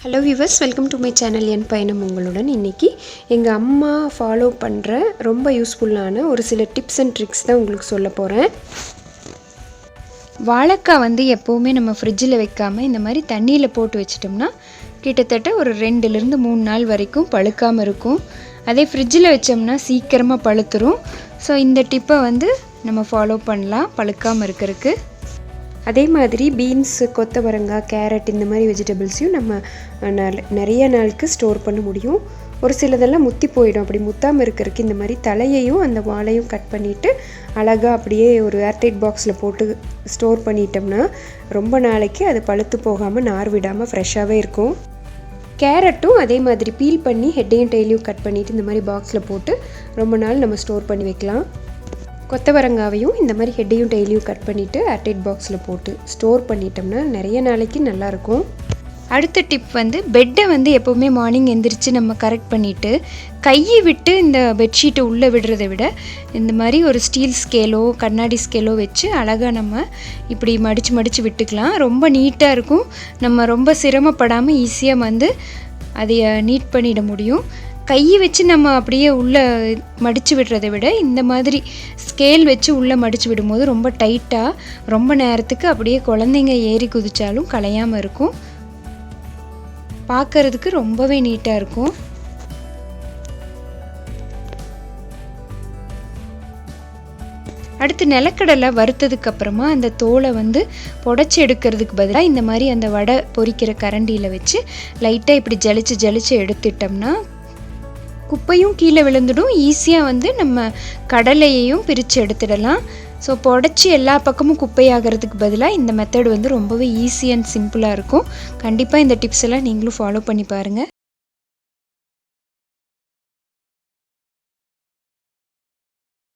Hello viewers, welcome to my channel. என் பயணம் உங்களுடன். இன்றைக்கி எங்கள் அம்மா ஃபாலோ பண்ணுற ரொம்ப யூஸ்ஃபுல்லான ஒரு சில டிப்ஸ் அண்ட் ட்ரிக்ஸ் தான் உங்களுக்கு சொல்ல போகிறேன். வாழைக்காய் எப்போவுமே நம்ம ஃப்ரிட்ஜில் வைக்காமல் இந்த மாதிரி தண்ணியில் போட்டு வச்சிட்டோம்னா கிட்டத்தட்ட ஒரு 2லேருந்து 3 நாள் வரைக்கும் பழுக்காமல் இருக்கும். அதே ஃப்ரிட்ஜில் வச்சோம்னா சீக்கிரமாக பழுத்துரும். ஸோ இந்த டிப்பை நம்ம ஃபாலோ பண்ணலாம் பழுக்காமல் இருக்கிறதுக்கு. அதே மாதிரி பீன்ஸ், கொத்தவரங்காய், கேரட் இந்த மாதிரி வெஜிடபிள்ஸையும் நம்ம நிறைய நாளுக்கு ஸ்டோர் பண்ண முடியும். ஒரு சிலதெல்லாம் முத்தி போயிடும். அப்படி முத்தாமல் இருக்கிறதுக்கு இந்த மாதிரி தலையையும் அந்த வாழையும் கட் பண்ணிவிட்டு அழகாக அப்படியே ஒரு ஏர்டைட் பாக்ஸில் போட்டு ஸ்டோர் பண்ணிட்டோம்னா ரொம்ப நாளைக்கு அது பழுத்து போகாமல் நார் விடாமல் ஃப்ரெஷ்ஷாகவே இருக்கும். கேரட்டும் அதே மாதிரி பீல் பண்ணி ஹெட்டையும் டெய்லியும் கட் பண்ணிவிட்டு இந்த மாதிரி பாக்ஸில் போட்டு ரொம்ப நாள் நம்ம ஸ்டோர் பண்ணி வைக்கலாம். கொத்தவரங்காவையும் இந்த மாதிரி ஹெட்டையும் டெய்லியும் கட் பண்ணிவிட்டு ஏர்டைட் பாக்ஸில் போட்டு ஸ்டோர் பண்ணிட்டோம்னா நிறைய நாளைக்கு நல்லாயிருக்கும். அடுத்த டிப் பெட்டை எப்போவுமே மார்னிங் எந்திரிச்சு நம்ம கரெக்ட் பண்ணிவிட்டு கையை விட்டு இந்த பெட்ஷீட்டை உள்ளே விடுறதை விட இந்த மாதிரி ஒரு ஸ்டீல் ஸ்கேலோ கண்ணாடி ஸ்கேலோ வச்சு அழகாக நம்ம இப்படி மடித்து விட்டுக்கலாம். ரொம்ப நீட்டாக இருக்கும். நம்ம ரொம்ப சிரமப்படாமல் ஈஸியாக அதை நீட் பண்ணிட முடியும். கையை வச்சு நம்ம அப்படியே உள்ளே மடித்து விடுறதை விட இந்த மாதிரி ஸ்கேல் வச்சு உள்ளே மடித்து விடும்போது ரொம்ப டைட்டாக ரொம்ப நேரத்துக்கு அப்படியே குழந்தைங்க ஏறி குதித்தாலும் கலையாமல் இருக்கும். பார்க்கறதுக்கு ரொம்பவே நீட்டாக இருக்கும். அடுத்து நிலக்கடலை வறுத்ததுக்கு அப்புறமா அந்த தோலை புடச்சி எடுக்கிறதுக்கு பதிலாக இந்த மாதிரி அந்த வடை பொரிக்கிற கரண்டியில் வச்சு லைட்டாக இப்படி ஜலிச்சு எடுத்துட்டோம்னா குப்பையும் கீழே விழுந்துடும். ஈஸியாக நம்ம கடலையையும் பிரித்து எடுத்துடலாம். ஸோ புடச்சி எல்லா பக்கமும் குப்பையாகிறதுக்கு பதிலாக இந்த மெத்தட் ரொம்பவே ஈஸி அண்ட் சிம்பிளாக இருக்கும். கண்டிப்பாக இந்த டிப்ஸ் எல்லாம் நீங்களும் ஃபாலோ பண்ணி பாருங்கள்.